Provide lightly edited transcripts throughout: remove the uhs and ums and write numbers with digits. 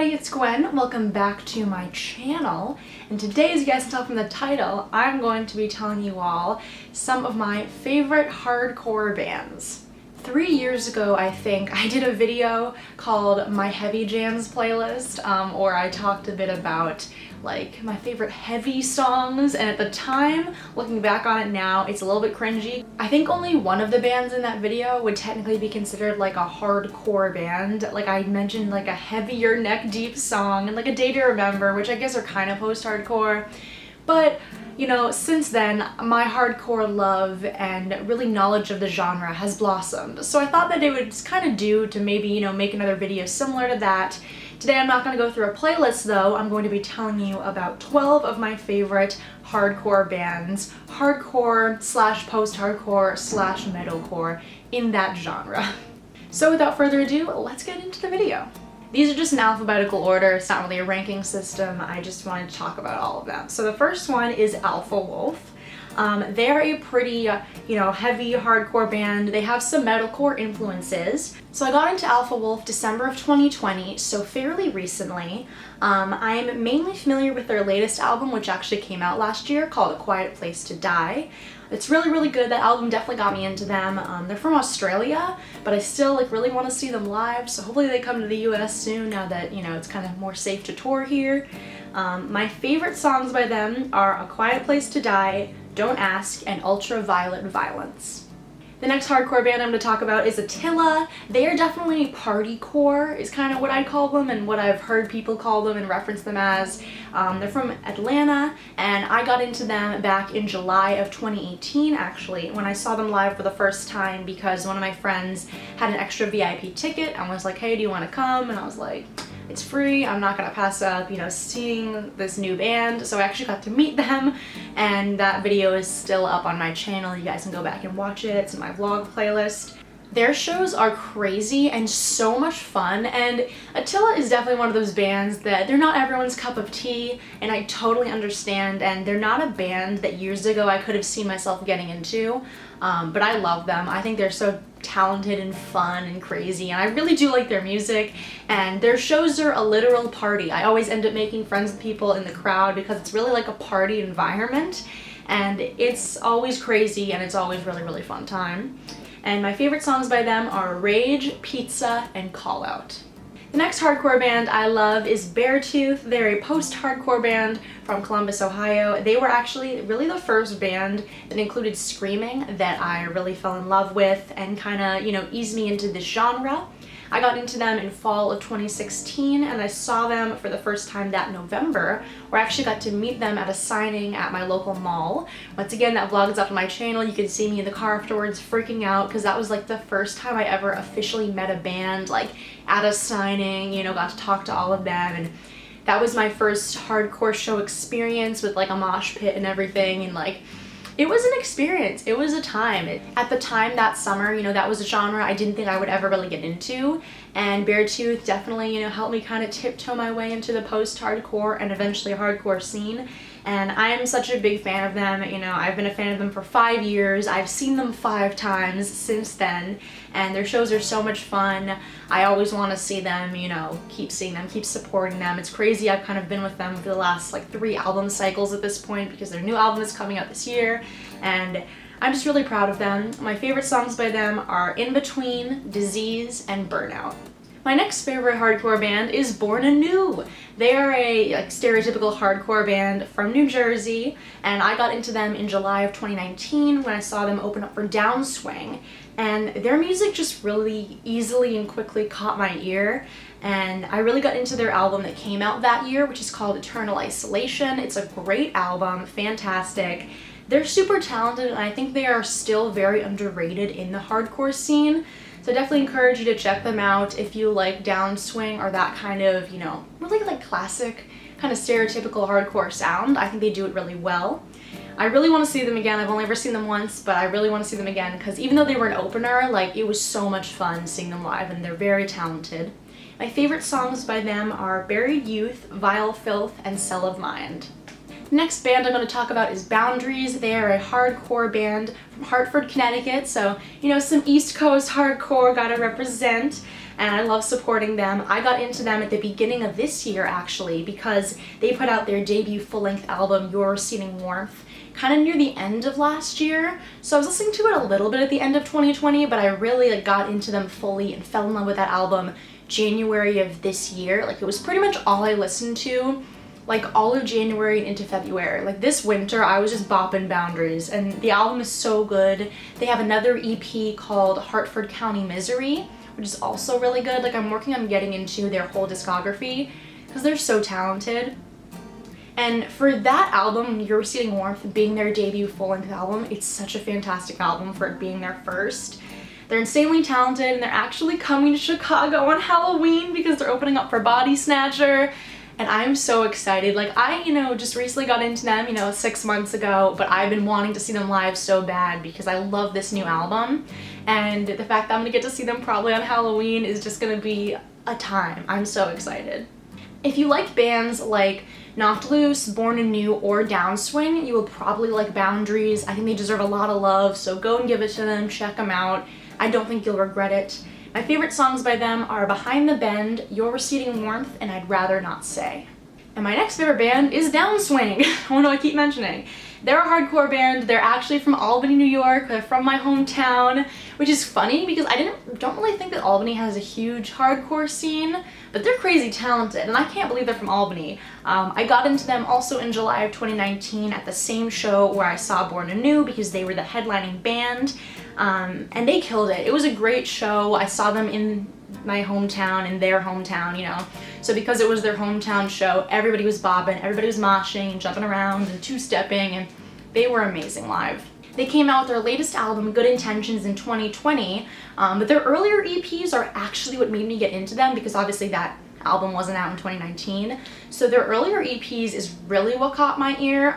everybody, it's Gwen. Welcome back to my channel. And today, as you guys can tell from the title, I'm going to be telling you all some of my favorite hardcore bands. 3 years ago, I think, I did a video called My Heavy Jams Playlist, or I talked a bit about like my favorite heavy songs, and at the time, looking back on it now, it's a little bit cringy. I think only one of the bands in that video would technically be considered like a hardcore band. Like I mentioned like a heavier neck deep song and like A Day to Remember, which I guess are kind of post-hardcore. But you know, since then, my hardcore love and really knowledge of the genre has blossomed. So I thought that it would kind of do to maybe, you know, make another video similar to that. Today I'm not going to go through a playlist though, I'm going to be telling you about 12 of my favorite hardcore bands, hardcore slash post-hardcore slash metalcore, in that genre. So without further ado, let's get into the video. These are just in alphabetical order, it's not really a ranking system, I just wanted to talk about all of them. So the first one is Alpha Wolf. They're a pretty, heavy hardcore band. They have some metalcore influences. So I got into Alpha Wolf December of 2020, so fairly recently. I'm mainly familiar with their latest album, which actually came out last year, called A Quiet Place to Die. It's really, really good. That album definitely got me into them. They're from Australia, but I still really want to see them live, so hopefully they come to the US soon now that, it's kind of more safe to tour here. My favorite songs by them are A Quiet Place to Die, Don't Ask, and Ultraviolet Violence. The next hardcore band I'm going to talk about is Attila. They are definitely partycore, is kind of what I call them and what I've heard people call them and reference them as. They're from Atlanta, and I got into them back in July of 2018 actually, when I saw them live for the first time because one of my friends had an extra VIP ticket and was like, hey, do you want to come? And I was like, it's free, I'm not gonna pass up, seeing this new band. So I actually got to meet them, and that video is still up on my channel. You guys can go back and watch it. It's in my vlog playlist. Their shows are crazy and so much fun, and Attila is definitely one of those bands that they're not everyone's cup of tea, and I totally understand, and they're not a band that years ago I could have seen myself getting into, but I love them. I think they're so talented and fun and crazy, and I really do like their music, and their shows are a literal party. I always end up making friends with people in the crowd because it's really like a party environment, and it's always crazy and it's always really, really fun time. And my favorite songs by them are Rage, Pizza, and Call Out. The next hardcore band I love is Beartooth. They're a post-hardcore band from Columbus, Ohio. They were actually really the first band that included screaming that I really fell in love with and kind of, eased me into this genre. I got into them in fall of 2016, and I saw them for the first time that November, where I actually got to meet them at a signing at my local mall. Once again, that vlog is up on my channel. You can see me in the car afterwards freaking out because that was like the first time I ever officially met a band, like at a signing, got to talk to all of them, and that was my first hardcore show experience with like a mosh pit and everything, and like it was an experience. It was a time. At the time that summer, that was a genre I didn't think I would ever really get into, and Beartooth definitely, helped me kind of tiptoe my way into the post-hardcore and eventually hardcore scene. And I am such a big fan of them. I've been a fan of them for 5 years. I've seen them 5 times since then, and their shows are so much fun. I always want to see them, keep seeing them, keep supporting them. It's crazy. I've kind of been with them for the last 3 album cycles at this point because their new album is coming out this year, and I'm just really proud of them. My favorite songs by them are In Between, Disease, and Burnout. My next favorite hardcore band is Born Anew. They are a stereotypical hardcore band from New Jersey, and I got into them in July of 2019 when I saw them open up for Downswing, and their music just really easily and quickly caught my ear, and I really got into their album that came out that year, which is called Eternal Isolation. It's a great album, fantastic. They're super talented, and I think they are still very underrated in the hardcore scene. So I definitely encourage you to check them out if you like Downswing or that kind of, really like classic, kind of stereotypical hardcore sound. I think they do it really well. I really want to see them again. I've only ever seen them once, but I really want to see them again because even though they were an opener, it was so much fun seeing them live, and they're very talented. My favorite songs by them are Buried Youth, Vile Filth, and Cell of Mind. Next band I'm going to talk about is Boundaries. They are a hardcore band from Hartford, Connecticut, so some East Coast hardcore gotta represent. and I love supporting them. I got into them at the beginning of this year actually because they put out their debut full-length album, Your Receding Warmth, kind of near the end of last year. So I was listening to it a little bit at the end of 2020, but I really got into them fully and fell in love with that album January of this year. Like, it was pretty much all I listened to, like all of January and into February. Like this winter, I was just bopping Boundaries, and the album is so good. They have another EP called Hartford County Misery, which is also really good. Like, I'm working on getting into their whole discography because they're so talented. And for that album, Your Receding Warmth, being their debut full-length album, it's such a fantastic album for it being their first. They're insanely talented, and they're actually coming to Chicago on Halloween because they're opening up for Body Snatcher. And I'm so excited. Like, I, just recently got into them, 6 months ago, but I've been wanting to see them live so bad because I love this new album. And the fact that I'm gonna get to see them probably on Halloween is just gonna be a time. I'm so excited. If you like bands like Knocked Loose, Born Anew, or Downswing, you will probably like Boundaries. I think they deserve a lot of love, so go and give it to them, check them out. I don't think you'll regret it. My favorite songs by them are Behind the Bend, Your Receding Warmth, and I'd Rather Not Say. And my next favorite band is Downswing. What do I keep mentioning? They're a hardcore band. They're actually from Albany, New York. They're from my hometown, which is funny because I don't really think that Albany has a huge hardcore scene, but they're crazy talented, and I can't believe they're from Albany. I got into them also in July of 2019 at the same show where I saw Born Anew because they were the headlining band, and they killed it. It was a great show. I saw them in my hometown, in their hometown, So because it was their hometown show, everybody was bobbing, everybody was moshing and jumping around and two-stepping, and they were amazing live. They came out with their latest album, Good Intentions, in 2020, but their earlier EPs are actually what made me get into them because obviously that album wasn't out in 2019. So their earlier EPs is really what caught my ear,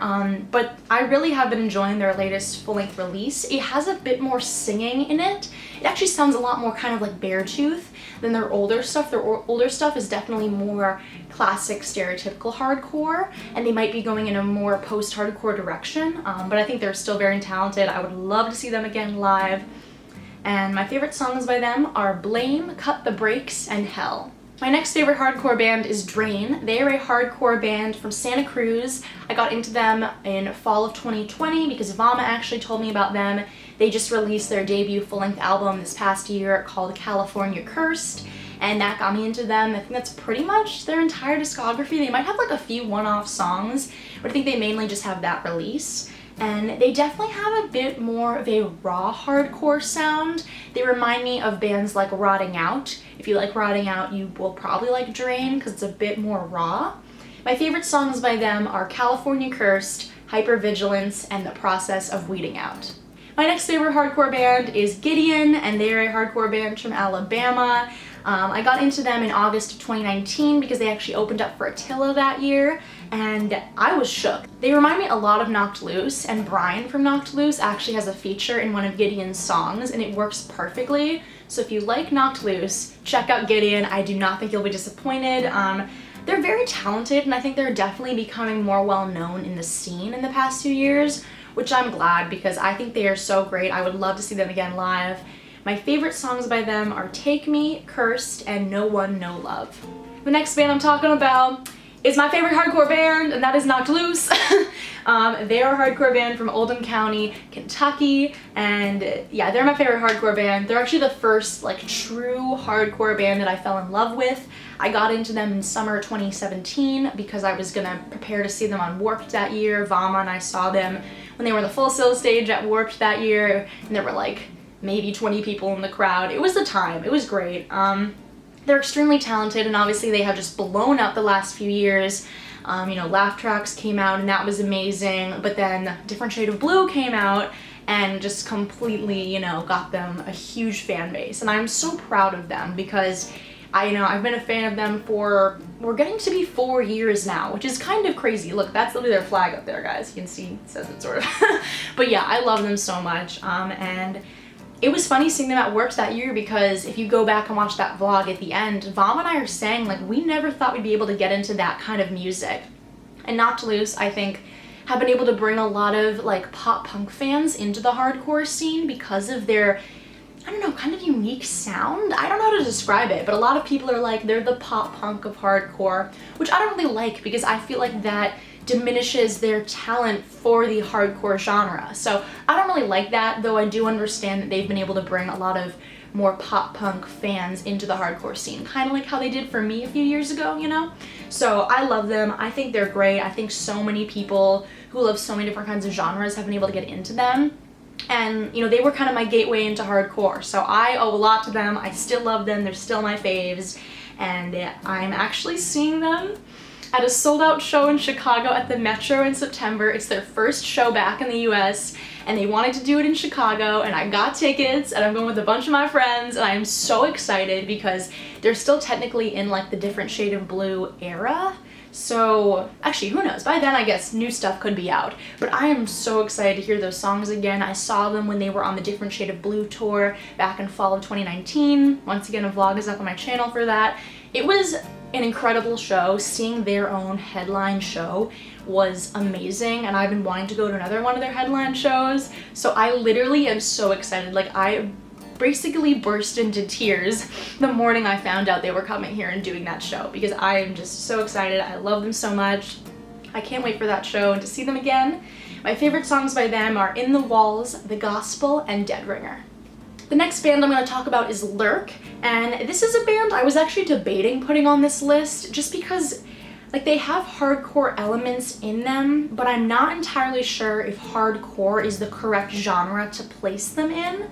but I really have been enjoying their latest full-length release. It has a bit more singing in it. It actually sounds a lot more kind of like Beartooth than their older stuff. Their older stuff is definitely more classic, stereotypical hardcore, and they might be going in a more post-hardcore direction, but I think they're still very talented. I would love to see them again live. And my favorite songs by them are Blame, Cut the Brakes, and Hell. My next favorite hardcore band is Drain. They are a hardcore band from Santa Cruz. I got into them in fall of 2020 because Vama actually told me about them. They just released their debut full-length album this past year called California Cursed, and that got me into them. I think that's pretty much their entire discography. They might have like a few one-off songs, but I think they mainly just have that release. And they definitely have a bit more of a raw hardcore sound. They remind me of bands like Rotting Out. If you like Rotting Out, you will probably like Drain because it's a bit more raw. My favorite songs by them are California Cursed, Hypervigilance, and The Process of Weeding Out. My next favorite hardcore band is Gideon, and they're a hardcore band from Alabama. I got into them in August of 2019 because they actually opened up for Attila that year, and I was shook. They remind me a lot of Knocked Loose, and Brian from Knocked Loose actually has a feature in one of Gideon's songs, and it works perfectly. So if you like Knocked Loose, check out Gideon. I do not think you'll be disappointed. They're very talented, and I think they're definitely becoming more well-known in the scene in the past few years, which I'm glad because I think they are so great. I would love to see them again live. My favorite songs by them are Take Me, Cursed, and No One, No Love. The next band I'm talking about is my favorite hardcore band, and that is Knocked Loose. They are a hardcore band from Oldham County, Kentucky, and yeah, they're my favorite hardcore band. They're actually the first like true hardcore band that I fell in love with. I got into them in summer 2017 because I was gonna prepare to see them on Warped that year. Vama and I saw them when they were on the Full Sail stage at Warped that year, and there were like maybe 20 people in the crowd. It was the time. It was great. They're extremely talented, and obviously they have just blown up the last few years. Laugh Tracks came out, and that was amazing, but then Different Shade of Blue came out and just completely, got them a huge fan base. And I'm so proud of them because I've been a fan of them for, we're getting to be 4 years now, which is kind of crazy. Look, that's literally their flag up there, guys. You can see, it says it sort of. But yeah, I love them so much, and it was funny seeing them at Warped that year because if you go back and watch that vlog at the end, Vam and I are saying like we never thought we'd be able to get into that kind of music. And Knocked Loose, I think, have been able to bring a lot of like pop punk fans into the hardcore scene because of their I don't know, kind of unique sound. I don't know how to describe it, but a lot of people are like, they're the pop punk of hardcore, which I don't really like because I feel like that diminishes their talent for the hardcore genre. So I don't really like that, though I do understand that they've been able to bring a lot of more pop punk fans into the hardcore scene, kind of like how they did for me a few years ago, you know? So I love them. I think they're great. I think so many people who love so many different kinds of genres have been able to get into them. And, you know, they were kind of my gateway into hardcore. So I owe a lot to them. I still love them. They're still my faves. And I'm actually seeing them at a sold-out show in Chicago at the Metro in September. It's their first show back in the US, and they wanted to do it in Chicago, and I got tickets, and I'm going with a bunch of my friends, and I'm so excited because they're still technically in like the Different Shade of Blue era. So actually, who knows? By then, I guess new stuff could be out. But I am so excited to hear those songs again. I saw them when they were on the Different Shade of Blue tour back in fall of 2019. Once again, a vlog is up on my channel for that. It was an incredible show. Seeing their own headline show was amazing, and I've been wanting to go to another one of their headline shows. So I literally am so excited. Like, I basically burst into tears the morning I found out they were coming here and doing that show because I am just so excited. I love them so much. I can't wait for that show and to see them again. My favorite songs by them are In the Walls, The Gospel, and Dead Ringer. The next band I'm going to talk about is Lurk, and this is a band I was actually debating putting on this list just because like they have hardcore elements in them, but I'm not entirely sure if hardcore is the correct genre to place them in.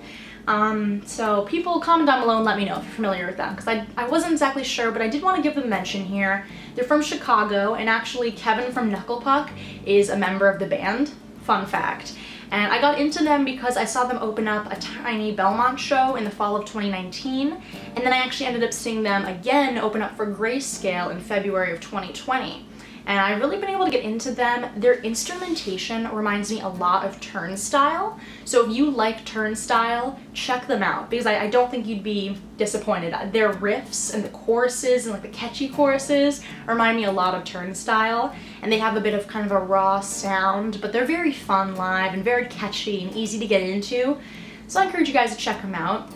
So people comment down below and let me know if you're familiar with them, because I wasn't exactly sure, but I did want to give them a mention here. They're from Chicago, and actually Kevin from Knuckle Puck is a member of the band. Fun fact. And I got into them because I saw them open up a tiny Belmont show in the fall of 2019, and then I actually ended up seeing them again open up for Grayscale in February of 2020. And I've really been able to get into them. Their instrumentation reminds me a lot of Turnstile. So if you like Turnstile, check them out because I don't think you'd be disappointed. Their riffs and the choruses and like the catchy choruses remind me a lot of Turnstile. And they have a bit of kind of a raw sound, but they're very fun live and very catchy and easy to get into. So I encourage you guys to check them out.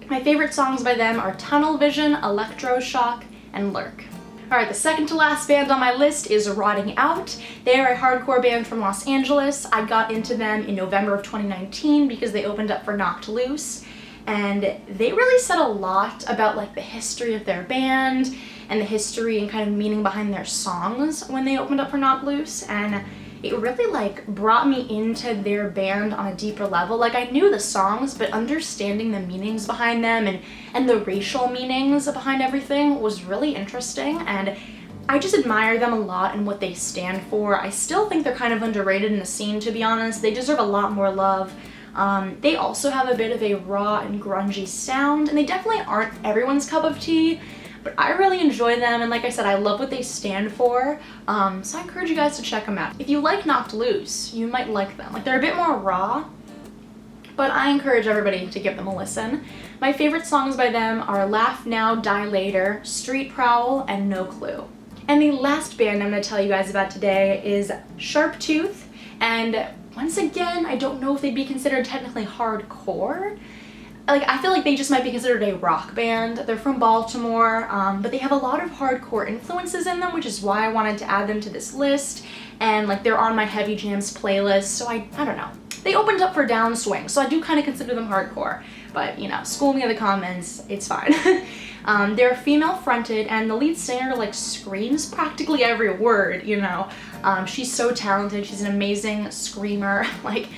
My favorite songs by them are Tunnel Vision, Electroshock, and Lurk. Alright, the second to last band on my list is Rotting Out. They are a hardcore band from Los Angeles. I got into them in November of 2019 because they opened up for Knocked Loose, and they really said a lot about like the history of their band and the history and kind of meaning behind their songs when they opened up for Knocked Loose, and it really like brought me into their band on a deeper level. Like I knew the songs, but understanding the meanings behind them and the racial meanings behind everything was really interesting, and I just admire them a lot and what they stand for. I still think they're kind of underrated in the scene, to be honest. They deserve a lot more love. They also have a bit of a raw and grungy sound, and they definitely aren't everyone's cup of tea, but I really enjoy them, and like I said, I love what they stand for, so I encourage you guys to check them out. If you like Knocked Loose, you might like them. Like, they're a bit more raw, but I encourage everybody to give them a listen. My favorite songs by them are Laugh Now, Die Later, Street Prowl, and No Clue. And the last band I'm going to tell you guys about today is Sharp Tooth, and once again, I don't know if they'd be considered technically hardcore. Like, I feel like they just might be considered a rock band. They're from Baltimore, but they have a lot of hardcore influences in them, which is why I wanted to add them to this list. And like, they're on my Heavy Jams playlist, so I don't know. They opened up for Downswing, so I do kind of consider them hardcore. But, you know, school me in the comments, it's fine. They're female fronted, and the lead singer like screams practically every word, you know. She's so talented. She's an amazing screamer. Like,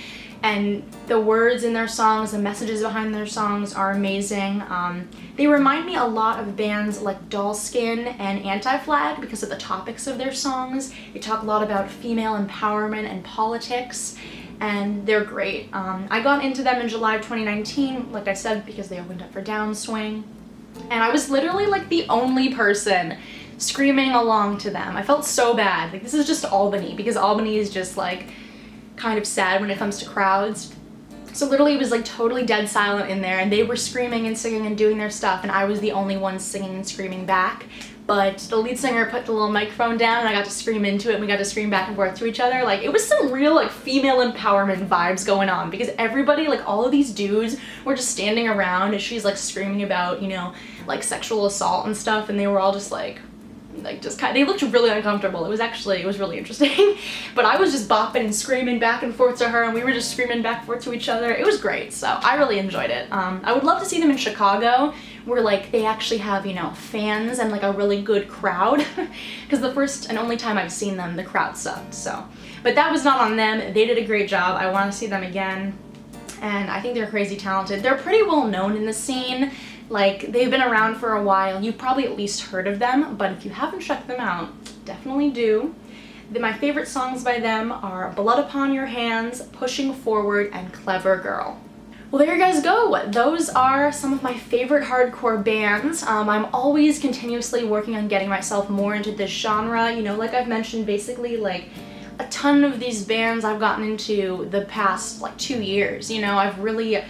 and the words in their songs, the messages behind their songs are amazing. They remind me a lot of bands like Dollskin and Anti-Flag because of the topics of their songs. They talk a lot about female empowerment and politics, and they're great. I got into them in July of 2019, like I said, because they opened up for Downswing, and I was literally like the only person screaming along to them. I felt so bad. Like, this is just Albany, because Albany is just like kind of sad when it comes to crowds. So literally it was like totally dead silent in there, and they were screaming and singing and doing their stuff, and I was the only one singing and screaming back. but the lead singer put the little microphone down and I got to scream into it and we got to scream back and forth to each other. Like, it was some real like female empowerment vibes going on because everybody, like all of these dudes were just standing around as she's like screaming about, you know, like sexual assault and stuff, and they were all just like just kind of, they looked really uncomfortable. It was really interesting. But I was just bopping and screaming back and forth to her, and we were just screaming back and forth to each other. It was great, so I really enjoyed it. I would love to see them in Chicago, where like they actually have, you know, fans and like a really good crowd, because the first and only time I've seen them, the crowd sucked, so. But that was not on them. They did a great job. I want to see them again, and I think they're crazy talented. They're pretty well known in the scene. Like, they've been around for a while. You've probably at least heard of them, but if you haven't checked them out, definitely do. My favorite songs by them are Blood Upon Your Hands, Pushing Forward, and Clever Girl. Well, there you guys go. Those are some of my favorite hardcore bands. I'm always continuously working on getting myself more into this genre. You know, like I've mentioned, basically, like, a ton of these bands I've gotten into the past, like, 2 years. You know, I've really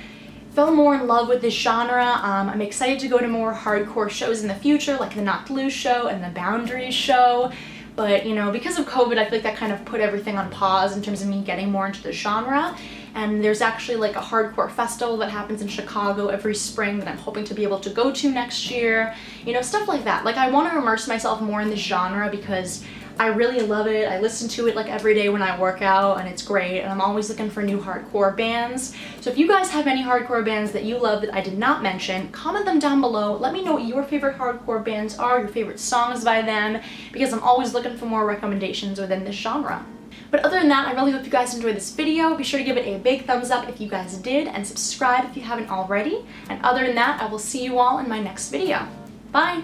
fell more in love with this genre. I'm excited to go to more hardcore shows in the future, like the WLUW show and the Boundaries show. But, you know, because of COVID, I feel like that kind of put everything on pause in terms of me getting more into the genre. And there's actually like a hardcore festival that happens in Chicago every spring that I'm hoping to be able to go to next year. You know, stuff like that. Like, I want to immerse myself more in this genre because I really love it. I listen to it like every day when I work out, and it's great, and I'm always looking for new hardcore bands. So if you guys have any hardcore bands that you love that I did not mention, comment them down below. Let me know what your favorite hardcore bands are, your favorite songs by them, because I'm always looking for more recommendations within this genre. But other than that, I really hope you guys enjoyed this video. Be sure to give it a big thumbs up if you guys did, and subscribe if you haven't already. And other than that, I will see you all in my next video. Bye!